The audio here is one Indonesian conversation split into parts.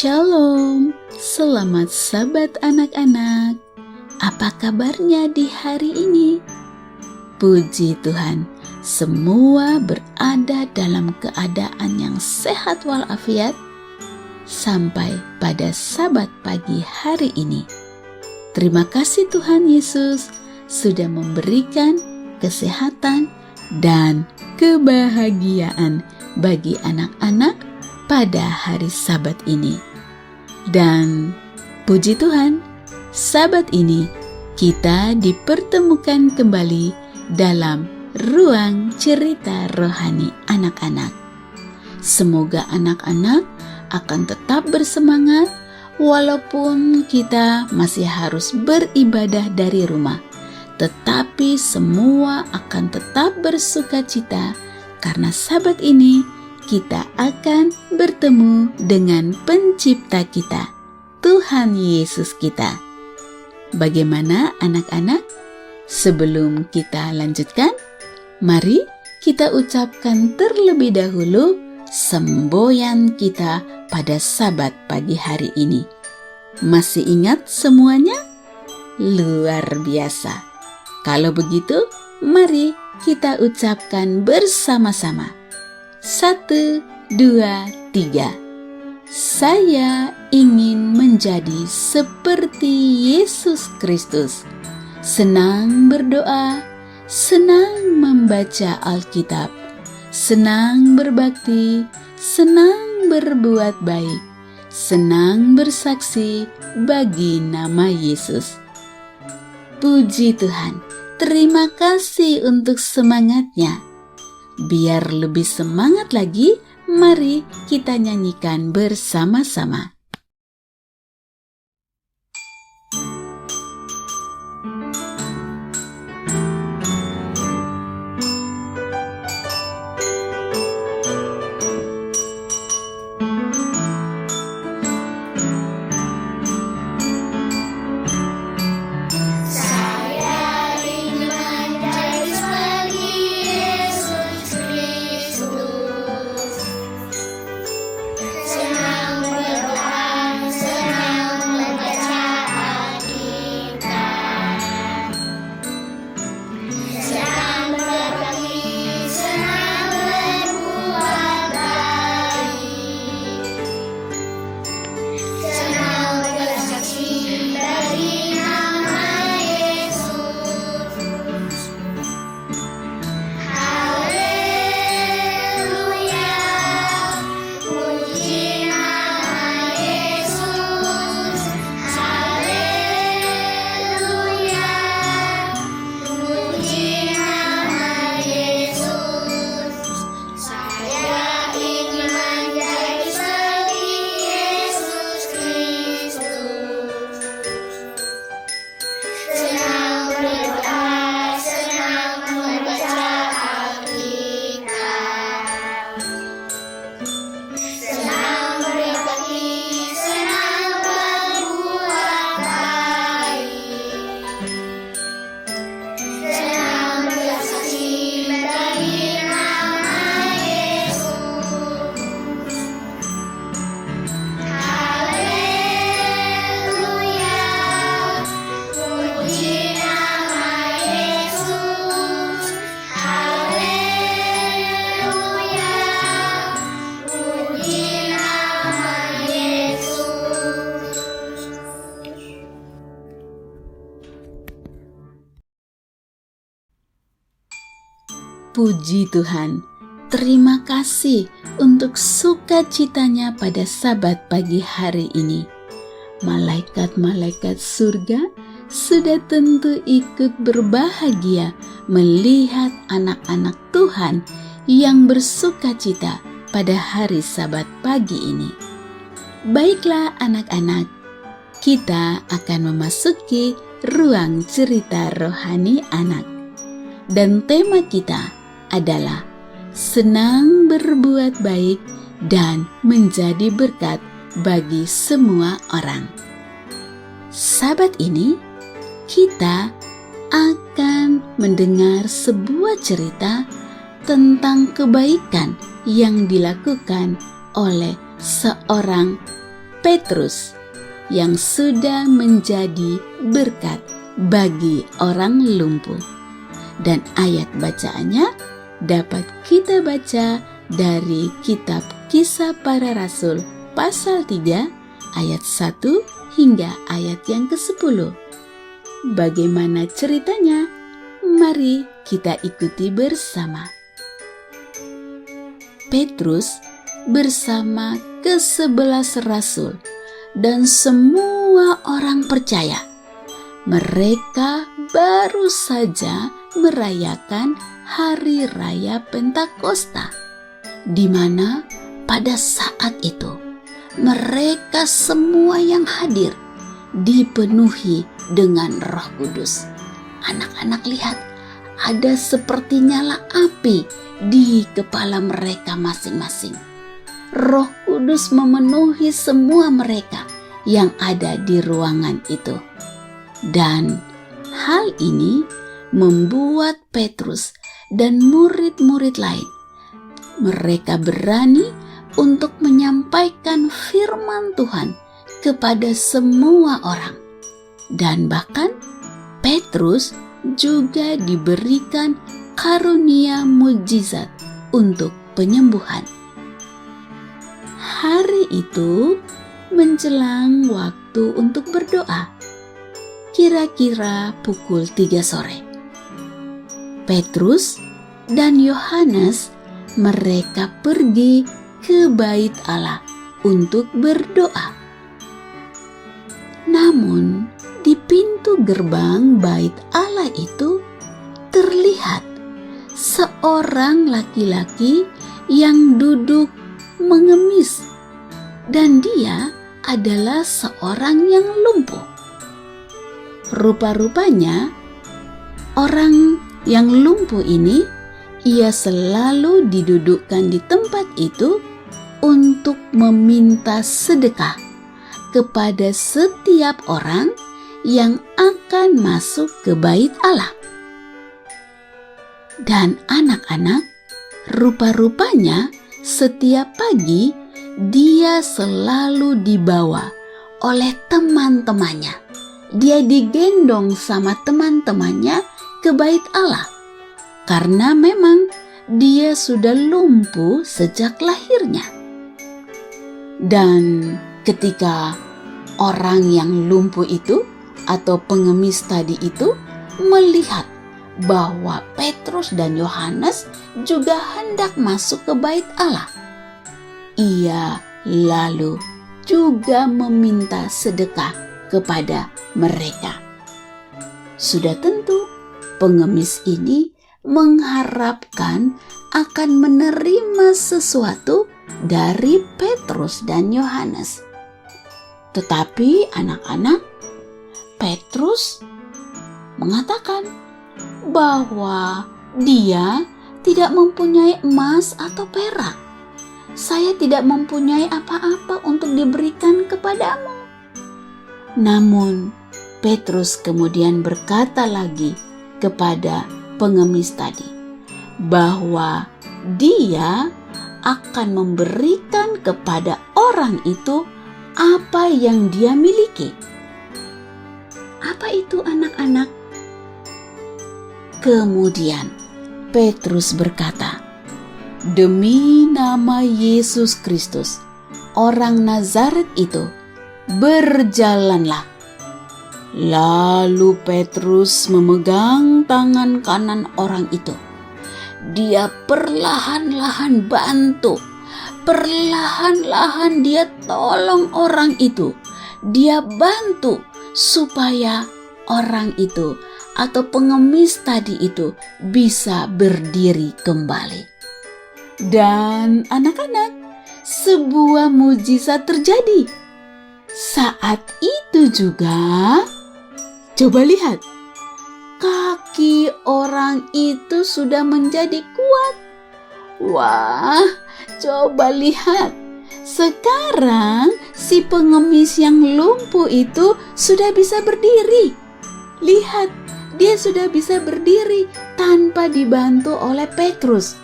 Shalom, selamat sabat anak-anak. Apa kabarnya di hari ini? Puji Tuhan, semua berada dalam keadaan yang sehat walafiat sampai pada sabat pagi hari ini. Terima kasih Tuhan Yesus sudah memberikan kesehatan dan kebahagiaan bagi anak-anak pada hari Sabat ini. Dan puji Tuhan, Sabat ini kita dipertemukan kembali dalam ruang cerita rohani anak-anak. Semoga anak-anak akan tetap bersemangat walaupun kita masih harus beribadah dari rumah. Tetapi semua akan tetap bersukacita karena Sabat ini kita akan bertemu dengan Pencipta kita, Tuhan Yesus kita. Bagaimana anak-anak? Sebelum kita lanjutkan, mari kita ucapkan terlebih dahulu semboyan kita pada Sabat pagi hari ini. Masih ingat semuanya? Luar biasa. Kalau begitu, mari kita ucapkan bersama-sama. 1, 2, 3. Saya ingin menjadi seperti Yesus Kristus. Senang berdoa, senang membaca Alkitab, senang berbakti, senang berbuat baik, senang bersaksi bagi nama Yesus. Puji Tuhan, terima kasih untuk semangatnya. Biar lebih semangat lagi, mari kita nyanyikan bersama-sama. Puji Tuhan, terima kasih untuk sukacitanya pada Sabat pagi hari ini. Malaikat-malaikat surga sudah tentu ikut berbahagia melihat anak-anak Tuhan yang bersukacita pada hari Sabat pagi ini. Baiklah anak-anak, kita akan memasuki ruang cerita rohani anak. Dan tema kita adalah senang berbuat baik dan menjadi berkat bagi semua orang. Sabat ini kita akan mendengar sebuah cerita tentang kebaikan yang dilakukan oleh seorang Petrus yang sudah menjadi berkat bagi orang lumpuh. Dan ayat bacaannya dapat kita baca dari kitab Kisah Para Rasul pasal 3 ayat 1 hingga ayat yang ke-10. Bagaimana ceritanya? Mari kita ikuti bersama. Petrus bersama ke-11 rasul dan semua orang percaya. Mereka baru saja merayakan Hari Raya Pentakosta, di mana pada saat itu mereka semua yang hadir dipenuhi dengan Roh Kudus. Anak-anak lihat, ada seperti nyala api di kepala mereka masing-masing. Roh Kudus memenuhi semua mereka yang ada di ruangan itu. Dan hal ini membuat Petrus dan murid-murid lain, mereka berani untuk menyampaikan firman Tuhan kepada semua orang. Dan bahkan Petrus juga diberikan karunia mukjizat untuk penyembuhan. Hari itu menjelang waktu untuk berdoa, kira-kira pukul 3 sore. Petrus dan Yohanes mereka pergi ke bait Allah untuk berdoa. Namun di pintu gerbang bait Allah itu terlihat seorang laki-laki yang duduk mengemis, dan dia adalah seorang yang lumpuh. Rupa-rupanya orang yang lumpuh ini, ia selalu didudukkan di tempat itu untuk meminta sedekah kepada setiap orang yang akan masuk ke bait Allah. Dan anak-anak, rupa-rupanya setiap pagi dia selalu dibawa oleh teman-temannya. Dia digendong sama teman-temannya ke bait Allah, karena memang dia sudah lumpuh sejak lahirnya. Dan ketika orang yang lumpuh itu atau pengemis tadi itu melihat bahwa Petrus dan Yohanes juga hendak masuk ke bait Allah, ia lalu juga meminta sedekah kepada mereka. Sudah tentu pengemis ini mengharapkan akan menerima sesuatu dari Petrus dan Yohanes. Tetapi anak-anak, Petrus mengatakan bahwa dia tidak mempunyai emas atau perak. Saya tidak mempunyai apa-apa untuk diberikan kepadamu. Namun Petrus kemudian berkata lagi kepada pengemis tadi bahwa dia akan memberikan kepada orang itu apa yang dia miliki. Apa itu anak-anak? Kemudian Petrus berkata, "Demi nama Yesus Kristus, orang Nazaret itu, berjalanlah." Lalu Petrus memegang tangan kanan orang itu. Dia perlahan-lahan bantu, perlahan-lahan dia tolong orang itu. Dia bantu supaya orang itu atau pengemis tadi itu bisa berdiri kembali. Dan anak-anak, sebuah mukjizat terjadi. Saat itu juga, coba lihat, kaki orang itu sudah menjadi kuat. Wah, coba lihat. Sekarang si pengemis yang lumpuh itu sudah bisa berdiri. Lihat, dia sudah bisa berdiri tanpa dibantu oleh Petrus.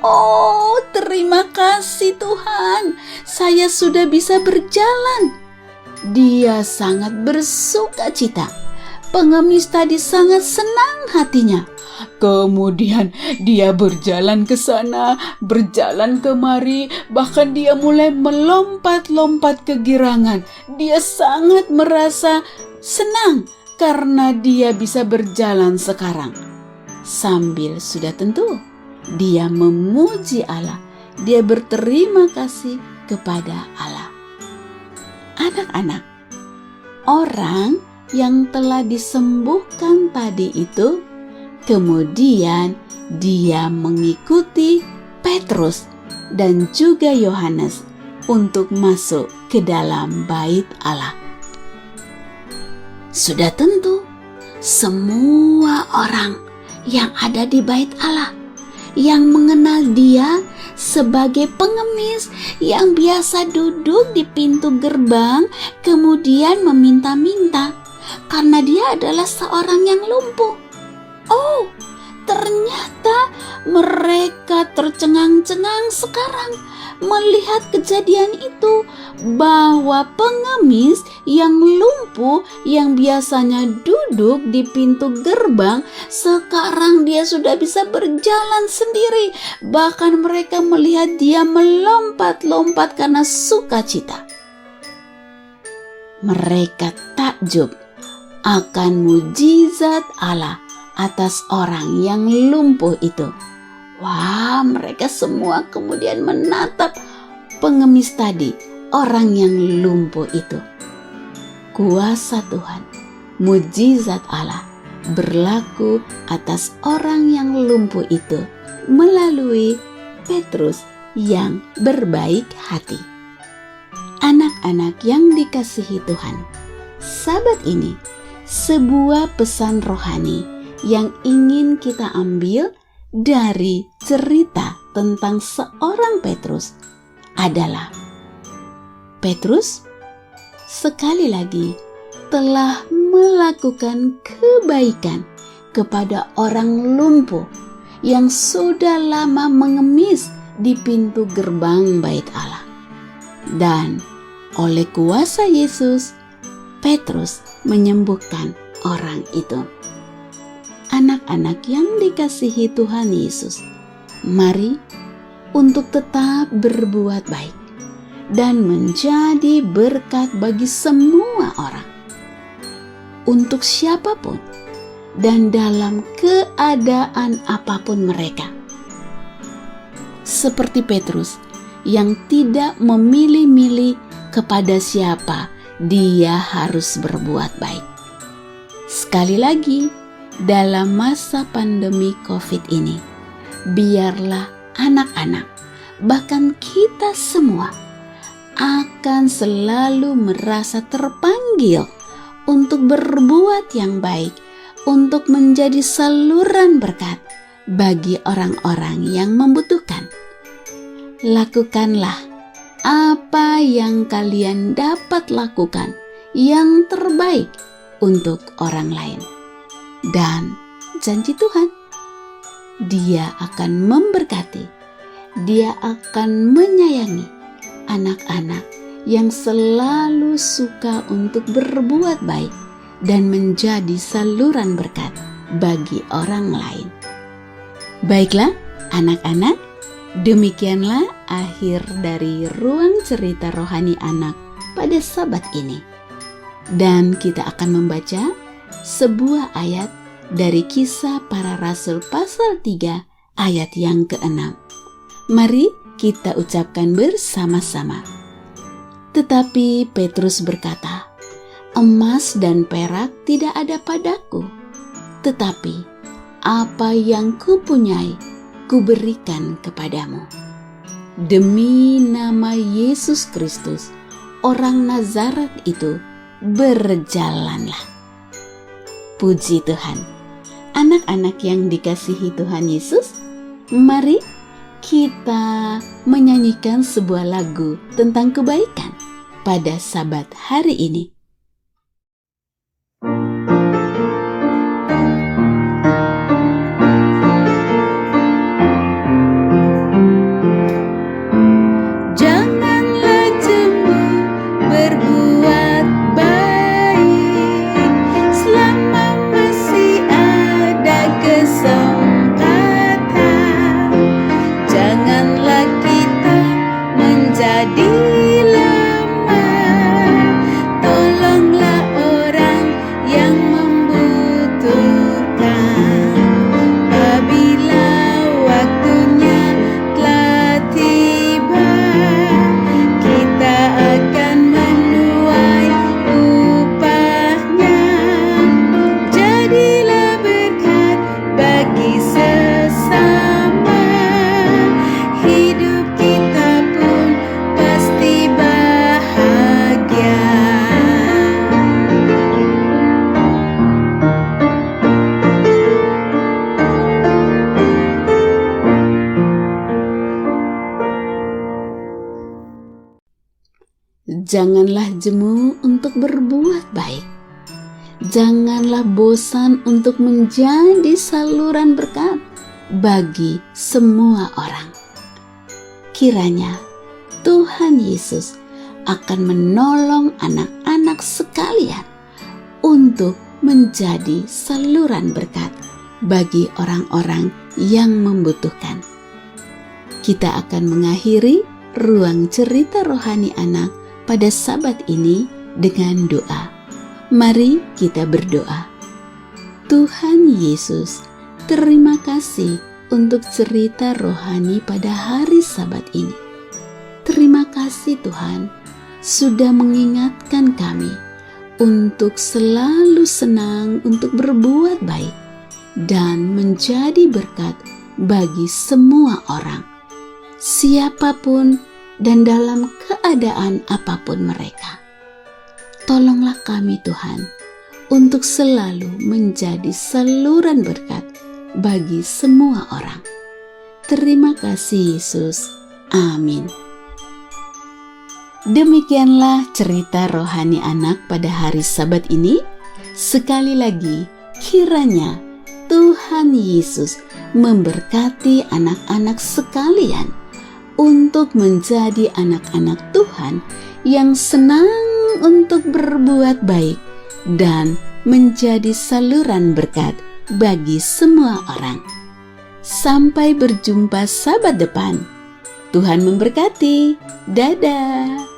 Oh, terima kasih Tuhan, saya sudah bisa berjalan. Dia sangat bersuka cita. Pengemis tadi sangat senang hatinya. Kemudian dia berjalan ke sana, berjalan kemari, bahkan dia mulai melompat-lompat kegirangan. Dia sangat merasa senang karena dia bisa berjalan sekarang. Sambil sudah tentu dia memuji Allah, dia berterima kasih kepada Allah. Anak-anak, orang yang telah disembuhkan tadi itu, kemudian dia mengikuti Petrus dan juga Yohanes untuk masuk ke dalam bait Allah. Sudah tentu, semua orang yang ada di bait Allah, yang mengenal dia sebagai pengemis yang biasa duduk di pintu gerbang, kemudian meminta-minta, karena dia adalah seorang yang lumpuh. Oh, ternyata mereka tercengang-cengang sekarang melihat kejadian itu, bahwa pengemis yang lumpuh yang biasanya duduk di pintu gerbang, sekarang dia sudah bisa berjalan sendiri. Bahkan mereka melihat dia melompat-lompat karena sukacita. Mereka takjub akan mujizat Allah atas orang yang lumpuh itu. Wah, mereka semua kemudian menatap pengemis tadi, orang yang lumpuh itu. Kuasa Tuhan, mujizat Allah berlaku atas orang yang lumpuh itu melalui Petrus yang berbaik hati. Anak-anak yang dikasihi Tuhan, sabat ini sebuah pesan rohani yang ingin kita ambil dari cerita tentang seorang Petrus adalah Petrus sekali lagi telah melakukan kebaikan kepada orang lumpuh yang sudah lama mengemis di pintu gerbang bait Allah. Dan oleh kuasa Yesus, Petrus menyembuhkan orang itu. Anak-anak yang dikasihi Tuhan Yesus, mari untuk tetap berbuat baik dan menjadi berkat bagi semua orang, untuk siapapun dan dalam keadaan apapun mereka. Seperti Petrus yang tidak memilih-milih kepada siapa dia harus berbuat baik. Sekali lagi, dalam masa pandemi COVID ini, biarlah anak-anak, bahkan kita semua, akan selalu merasa terpanggil untuk berbuat yang baik, untuk menjadi saluran berkat bagi orang-orang yang membutuhkan. Lakukanlah apa yang kalian dapat lakukan yang terbaik untuk orang lain. Dan janji Tuhan, Dia akan memberkati, Dia akan menyayangi anak-anak yang selalu suka untuk berbuat baik dan menjadi saluran berkat bagi orang lain. Baiklah anak-anak, demikianlah akhir dari ruang cerita rohani anak pada Sabat ini. Dan kita akan membaca sebuah ayat dari Kisah Para Rasul pasal 3 ayat yang ke-6. Mari kita ucapkan bersama-sama. Tetapi Petrus berkata, "Emas dan perak tidak ada padaku, tetapi apa yang kupunyai kuberikan kepadamu. Demi nama Yesus Kristus, orang Nazaret itu, berjalanlah." Puji Tuhan. Anak-anak yang dikasihi Tuhan Yesus, mari kita menyanyikan sebuah lagu tentang kebaikan pada Sabat hari ini. janganlah jemu untuk berbuat baik. Janganlah bosan untuk menjadi saluran berkat bagi semua orang. Kiranya Tuhan Yesus akan menolong anak-anak sekalian untuk menjadi saluran berkat bagi orang-orang yang membutuhkan. Kita akan mengakhiri ruang cerita rohani anak pada Sabat ini dengan doa. Mari kita berdoa. Tuhan Yesus, terima kasih untuk cerita rohani pada hari Sabat ini. Terima kasih Tuhan, sudah mengingatkan kami untuk selalu senang untuk berbuat baik dan menjadi berkat bagi semua orang, siapapun dan dalam keadaan apapun mereka. Tolonglah kami Tuhan untuk selalu menjadi saluran berkat bagi semua orang. Terima kasih Yesus. Amin. Demikianlah cerita rohani anak pada hari Sabat ini. Sekali lagi, kiranya Tuhan Yesus memberkati anak-anak sekalian untuk menjadi anak-anak Tuhan yang senang untuk berbuat baik dan menjadi saluran berkat bagi semua orang. Sampai berjumpa Sabat depan. Tuhan memberkati. Dadah.